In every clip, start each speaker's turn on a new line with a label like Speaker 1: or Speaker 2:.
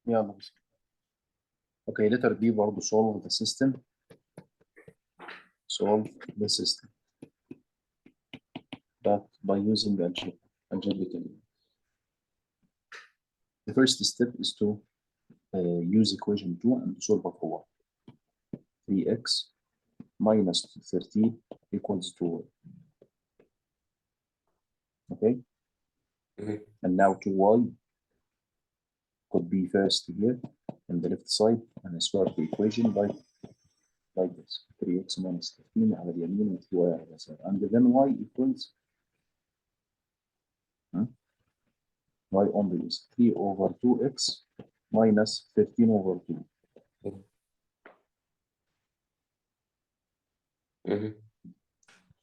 Speaker 1: يلا بس. Okay, letter B برضه solve the system. Solve the system. But by using algebraic. The first step is to use equation 2 and solve it for 3x minus 13 equals 2y. Okay? And now 2y could be first here on the left side, and I start the equation like this. 3x minus 13 على اليمين و 2y على اليسار. And then y equals y only is 3 over 2x minus 13 over 2.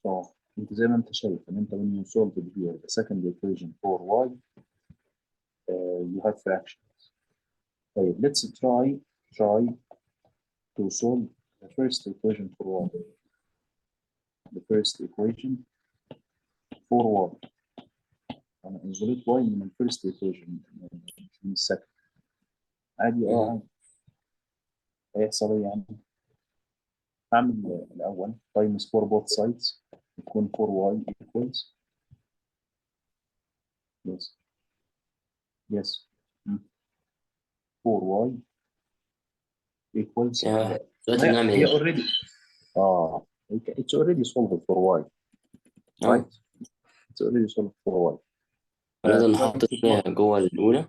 Speaker 1: So انت زي ما انت شايف ان انت when you solve here the second equation for y you have fractions. طيب let's try to solve the first equation for y. The first equation for y. أنا isolate y من ال first equation من ال second. عادي عادي. هيحصل ايه يعني؟ هعمل الأول times for both sides يكون for y equals yes 4y equals
Speaker 2: دلوقتي بنعمل
Speaker 1: هي
Speaker 2: ايه؟
Speaker 1: already it's already solved for y right? It's already solved for y.
Speaker 2: لازم نحط فيها جوه الأولى.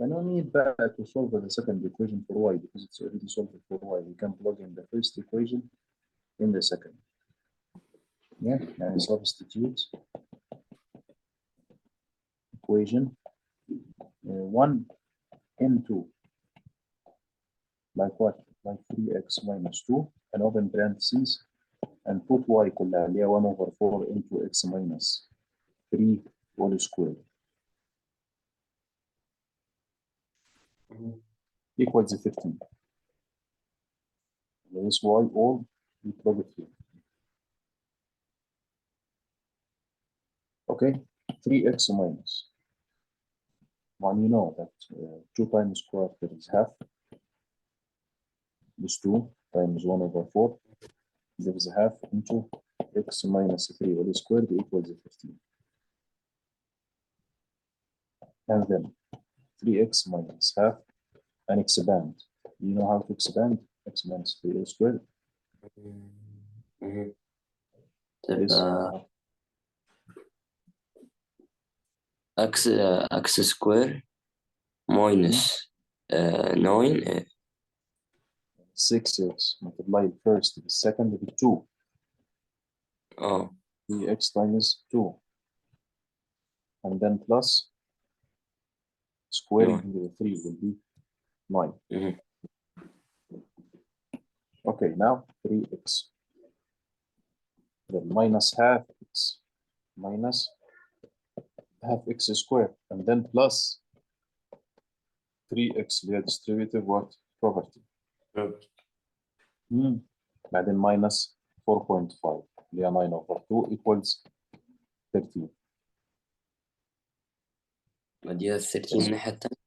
Speaker 1: No need بقى to solve the second equation for y because it's already solved for y. We can plug in the first equation in the second. Yeah, and substitute equation 1 into like what? Like 3x minus 2 and open parentheses and put y كلها اللي هي 1 over 4 into x minus 3 whole square equals 15. This y all we plug it here. Okay, 3x minus 1, you know that 2 times quarter is half. This 2 times 1 over 4 gives half into x minus 3 whole squared equals 15. And then 3x minus half and expand. You know how to expand? X minus 3 whole squared.
Speaker 2: تبقى x سكوير minus 9
Speaker 1: 6x multiply the first with the second with 2. 3x times 2. And then plus squaring the 3 will be 9. Okay, now 3x. Then minus half x minus half x squared. And then plus 3x اللي هي distributive what? Property. بعدين minus 4.5 اللي هي 9 over 2 equals 13.
Speaker 2: وديها 13 الناحية التانية.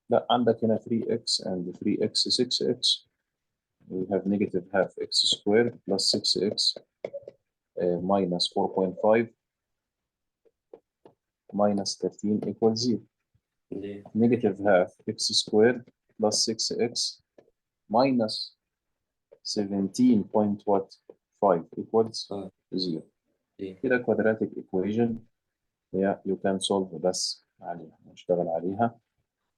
Speaker 1: لا عندك هنا 3x and 3x 6x. We have negative half x squared plus 6x minus 4.5 minus 13 equals 0. Negative half x squared plus 6x minus 17.5 equals 0. كده quadratic equation yeah, you can solve بس عليها نشتغل عليها.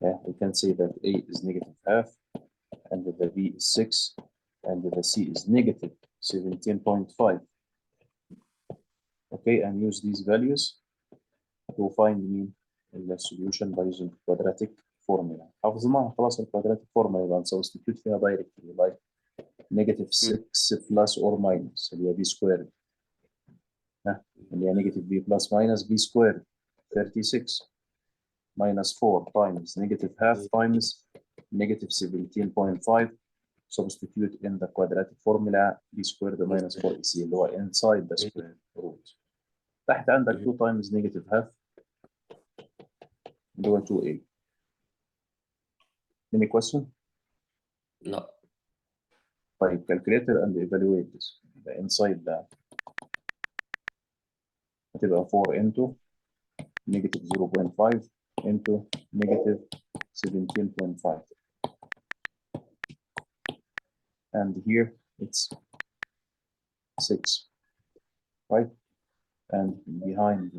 Speaker 1: Yeah, we can say that a is negative half and the b is 6 and the c is negative 17.5. Okay, and use these values to find the solution by using quadratic formula. حافظناها خلاص الquadratic formula يبقى substitute فيها directly like negative 6 plus or minus اللي هي b squared. اللي هي negative b plus minus b squared 36 minus 4 times negative half times negative 17.5. Substitute in the quadratic formula b squared minus 4ac اللي هو inside the square root. تحت عندك 2 times negative half اللي هو 2a Any question?
Speaker 2: لا.
Speaker 1: طيب calculator and evaluate this. The inside that هتبقى 4 into negative 0.5 into negative 17.5. And here it's 6, right? And behind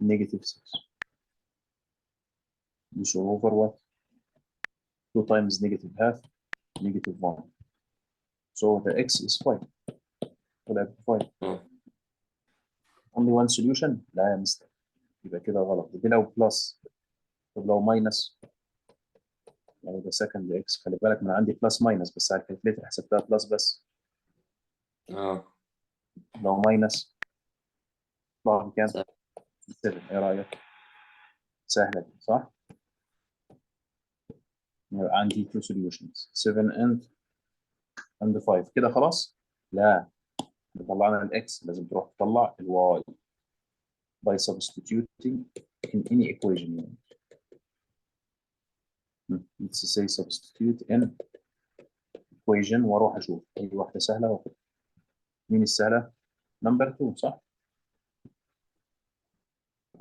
Speaker 1: negative 6. You show over what? 2 times negative half, negative 1. So the x is 5. طلعت 5. Only one solution؟ لا يا مستر، يبقى كده غلط. دي لو بلس. طب لو ماينس، يعني ده سكند اكس. خلي بالك من عندي بلس ماينس، بس على الكالكليتر حسبتها بلس بس. لو ماينس طلع بكام؟ 7. ايه رايك؟ سهله دي صح؟ يبقى عندي two solutions 7 and 5 كده خلاص؟ لا، طلعنا الاكس، لازم تروح تطلع الواي by substituting in any equation. Let's say substitute in equation واروح اشوف اي واحده سهله واخد. مين السهله؟ نمبر 2 صح؟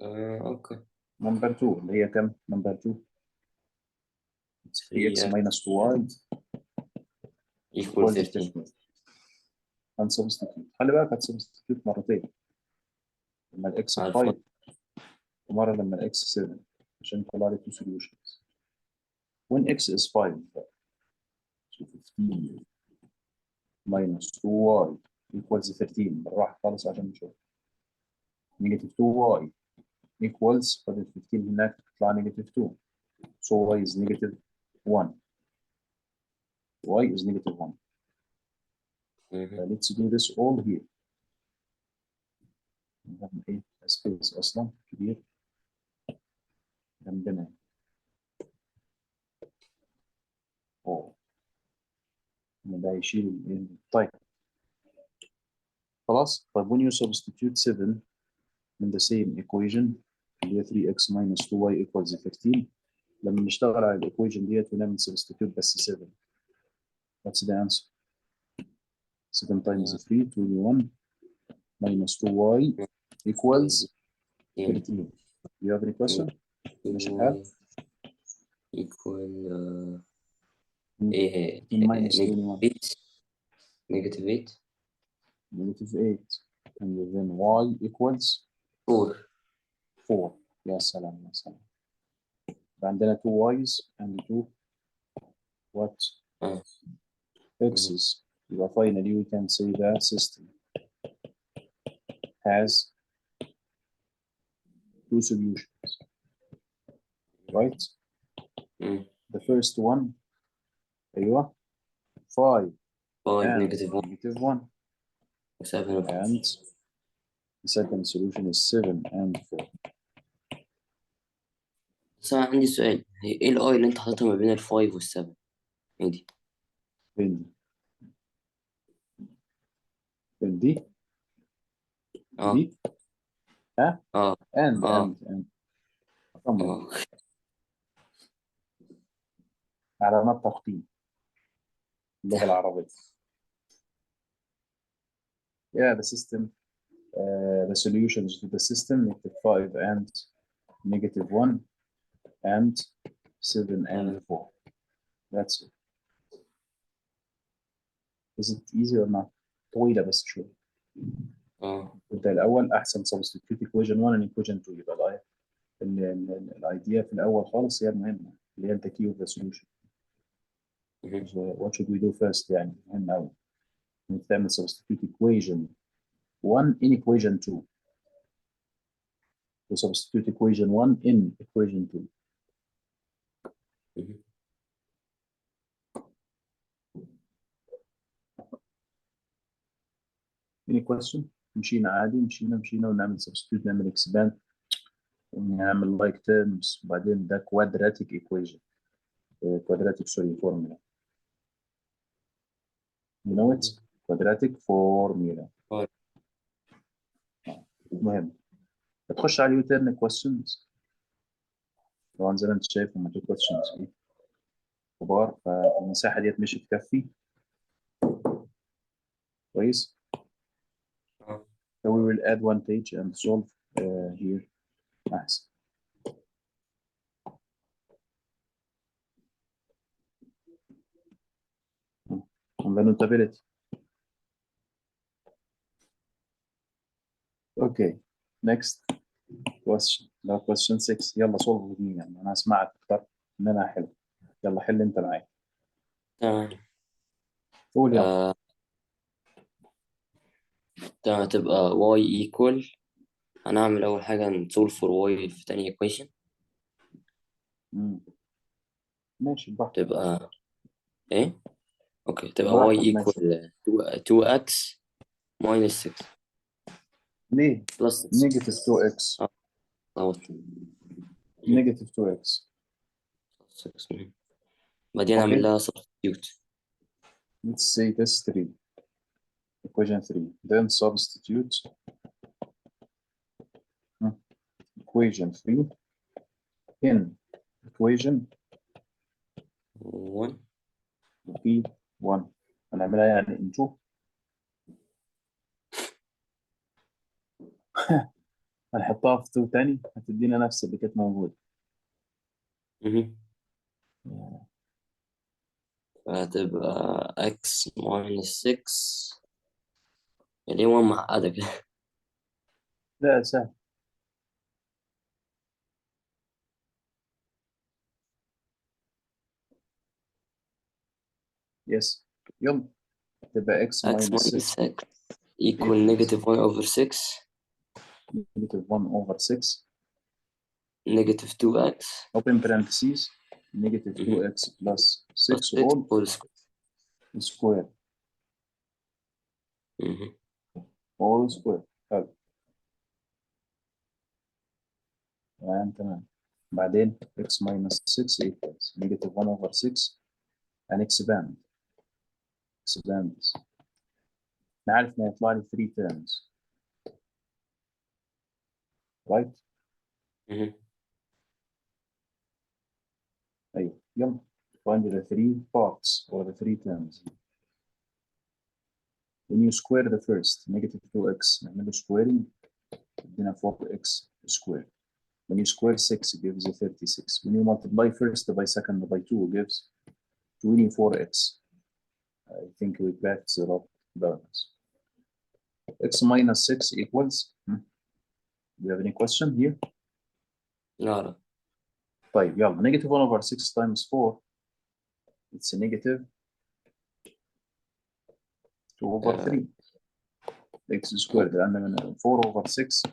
Speaker 2: اوكي.
Speaker 1: نمبر 2 اللي هي كام؟ نمبر 2 3x minus 2y
Speaker 2: equal
Speaker 1: equals
Speaker 2: 13.
Speaker 1: 13. هنسبستيتيوت. خلي بالك هتسبستيتيوت مرتين، لما الاكس 5 ومره لما الاكس 7 عشان يطلع لي two solutions. when x is 5 so 15 minus 2y equals 13 بالراحه خالص عشان نشوف. negative 2y equals فضل 15 هناك تطلع negative 2 so y is negative 1. y is negative 1. let's do this all here. نعمل ايه؟ سبيس اصلا كبير جنبنا. ده يشيل طيب خلاص. طيب when you substitute 7 in the same equation اللي هي 3x minus 2y equals 13. لما نشتغل على الايكويشن ديت ونعمل substitute بس 7. What's the answer? 7 times 3 21 minus 2y equals 13. You have any question? ماشي الحال؟
Speaker 2: equal
Speaker 1: ايه minus 21
Speaker 2: negative 8
Speaker 1: negative 8 and then y equals 4. يا سلام يا سلام. عندنا 2 y's and 2 what? x's. يبقى finally we can say that system has two solutions, right? The first one أيوه 5 and
Speaker 2: negative 1
Speaker 1: negative 1 and the second solution is 7 and 4.
Speaker 2: بس أنا عندي سؤال، هي ايه الاي اللي انت حاططها ما بين الفايف والسبعة؟ ايه دي؟
Speaker 1: فين دي؟ دي؟ ها؟ and رقم علامات تخطيط اللغة العربية. Yeah, the system, the solutions to the system negative 5 and negative 1 and 7 and 4. That's it. Is it easy or not? طويلة بس شوية. ده الأول أحسن substitute equation 1 and equation 2 يبقى الايديا في الأول خالص هي المهمة اللي هي the key of the solution. So what should we do first؟ يعني مهم أوي إنك تعمل substitute equation 1 in equation 2. To substitute equation 1 in equation 2. Any question؟ مشينا عادي، مشينا ونعمل substitute، نعمل expand ونعمل like terms وبعدين ده quadratic equation. quadratic formula. You know it? quadratic formula. مهم. تخش على اليوتيرن questions. طبعا زي ما انت شايف هما تو questions كبار، فالمساحة ديت مش تكفي. كويس. So we will add one page and solve here أحسن. On the notability. Okay, next question. Now question 6. يلا solve with me، يعني أنا أسمعك أكتر إن أنا أحل. يلا حل أنت معايا.
Speaker 2: تمام.
Speaker 1: قول يلا.
Speaker 2: تمام، تبقى y equal. هنعمل أول حاجة نsolve for y في تاني equation.
Speaker 1: ماشي براحتك.
Speaker 2: تبقى إيه؟ أوكي، تبقى y
Speaker 1: براحتك ماشي.
Speaker 2: equal 2x minus 6
Speaker 1: ليه؟
Speaker 2: plus 6.
Speaker 1: نيجاتيف 2x. نيجاتيف 2x.
Speaker 2: 6. بعدين نعمل لها substitute.
Speaker 1: Let's say this 3. Equation 3. Then substitute equation 3 in equation
Speaker 2: 1.
Speaker 1: P1. هنعملها يعني into هنحطها في 2 تاني هتدينا نفس اللي كانت موجودة.
Speaker 2: فهتبقى x minus 6. ليه 1 معقدة كده؟
Speaker 1: لا سهل. يس يلا تبقى x
Speaker 2: x
Speaker 1: minus
Speaker 2: minus
Speaker 1: 6
Speaker 2: 6 equal negative 1 over 6
Speaker 1: negative 1 over 6
Speaker 2: negative 2x
Speaker 1: open parentheses negative 2x plus 6
Speaker 2: plus 6
Speaker 1: all
Speaker 2: whole square.
Speaker 1: square all square. حلو. تمام. بعدين x minus 6 equals negative 1 over 6 and expand this. نعرف إن هيطلع لي 3 terms right. أيوه يلا find the 3 parts or the 3 terms. When you square the first negative 2x نعمله squaring يدينا 4x squared. When you square 6 it gives you 36. When you multiply first by second by 2 it gives 24x. I think we backed it up balance. X minus 6 equals do you have any question here?
Speaker 2: لا.
Speaker 1: طيب يلا negative 1 over 6 times 4 it's a negative 2 over 3 x squared لأن 4 over 6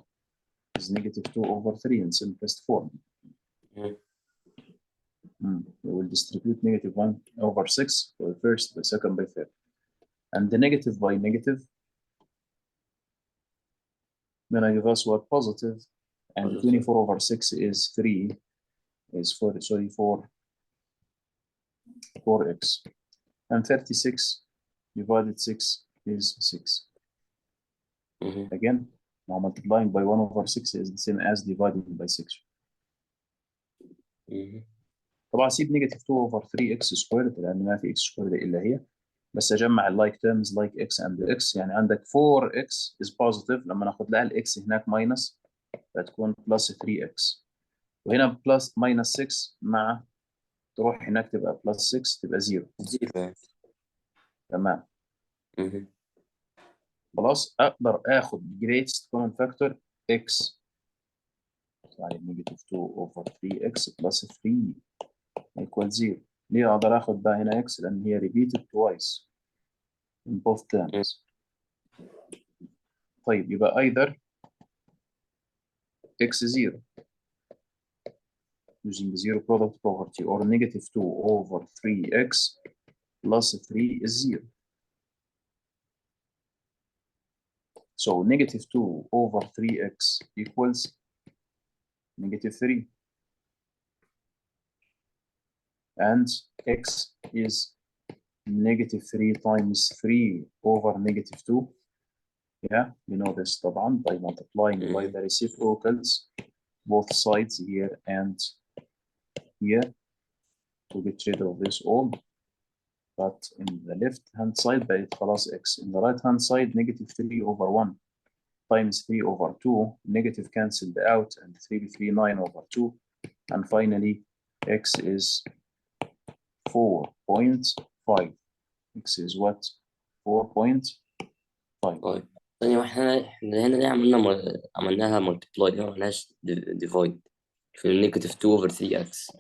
Speaker 1: is negative 2 over 3 in simplest form. We will distribute negative 1 over 6 by first, by second, by third. And the negative by negative gonna give us what? Positive. And
Speaker 2: Positive.
Speaker 1: 24 over 6 is 3, is 4, sorry, 4x. And 36 divided 6 is 6. Again, now multiplying by 1 over 6 is the same as dividing by 6. طبعا سيب نيجاتيف 2 over 3x سكويرد لأن ما في x سكويرد إلا هي. بس أجمع اللايك terms like x and x يعني عندك 4x is positive لما ناخد لها الx هناك minus فتكون plus 3x. وهنا plus minus 6 مع تروح هناك تبقى plus 6 تبقى 0.
Speaker 2: 0.
Speaker 1: تمام. خلاص أقدر آخد greatest common factor x يعني negative 2 over 3x plus 3 equal 0. ليه أقدر آخد بقى هنا x لأن هي repeated twice in both terms. طيب يبقى either x 0 using the zero product property or negative 2 over 3x plus 3 is 0. So negative 2 over 3x equals negative 3. And x is negative 3 times 3 over negative 2. Yeah, you know this طبعا by multiplying by the reciprocals both sides here and here to get rid of this all. But in the left hand side بقت خلاص x. In the right hand side negative 3 over 1 times 3 over 2, negative cancelled out, and 3 to 3, 9 over 2. And finally, x is 4.5. x is what? 4.5.
Speaker 2: طيب ثانية، احنا هنا ليه عملناها multiply، ما عملناش divide في negative 2 over 3x.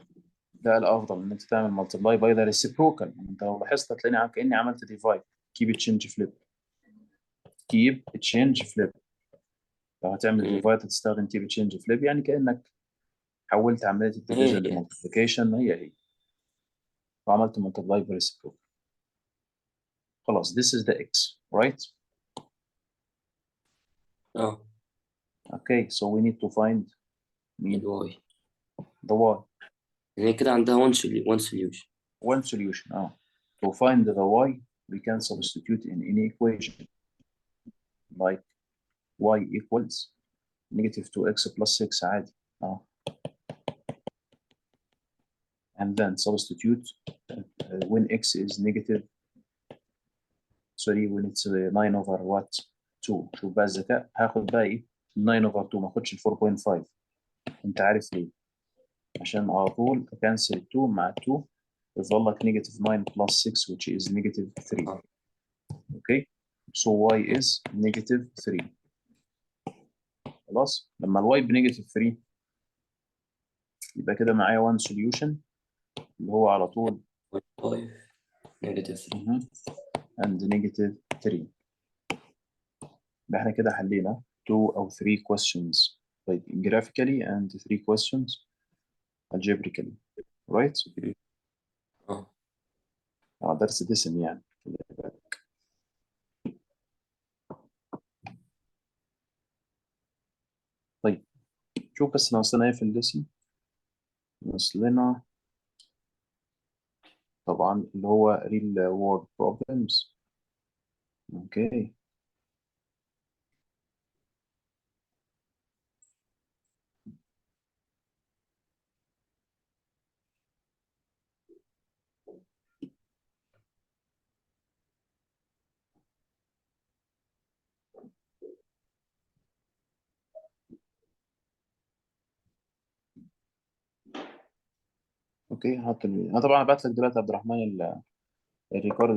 Speaker 1: ده الأفضل إن أنت تعمل multiply by the reciprocal. أنت لو لاحظت هتلاقيني كأني عملت divide. keep it change flip. keep it change flip. لو هتعمل divide هتستخدم keep it change flip، يعني كأنك حولت عملية الديفيجن لمultiplication. هي وعملت multiply by reciprocal. خلاص this is the x, right? Okay, so we need to find
Speaker 2: الواي.
Speaker 1: the y.
Speaker 2: يعني كده عندها one solution.
Speaker 1: One solution. To find the y, we can substitute in any equation, like y equals negative 2x plus 6 عادي. And then substitute when x is negative, sorry, when it's 9 over what? 2. شوف بقى الذكاء، هاخد بقى ايه 9 over 2، ما اخدش ال 4.5. انت عارف ليه؟ عشان على طول اكنسل 2 مع 2 يظل لك negative 9 plus 6 which is negative 3. Okay, so y is negative 3. خلاص لما الواي بنيجاتيف 3 يبقى كده معايا 1 solution اللي هو على طول
Speaker 2: 5 negative 3
Speaker 1: and negative 3. يبقى احنا كده حلينا 2 أو 3 questions like graphically and 3 questions algebraically, right? درس دسم يعني. طيب شوف بس ناقصنا ايه في الدسم. ناقصنا طبعا اللي هو real world problems. اوكي اوكي. انا طبعا هبعت لك دلوقتي عبد الرحمن الريكورد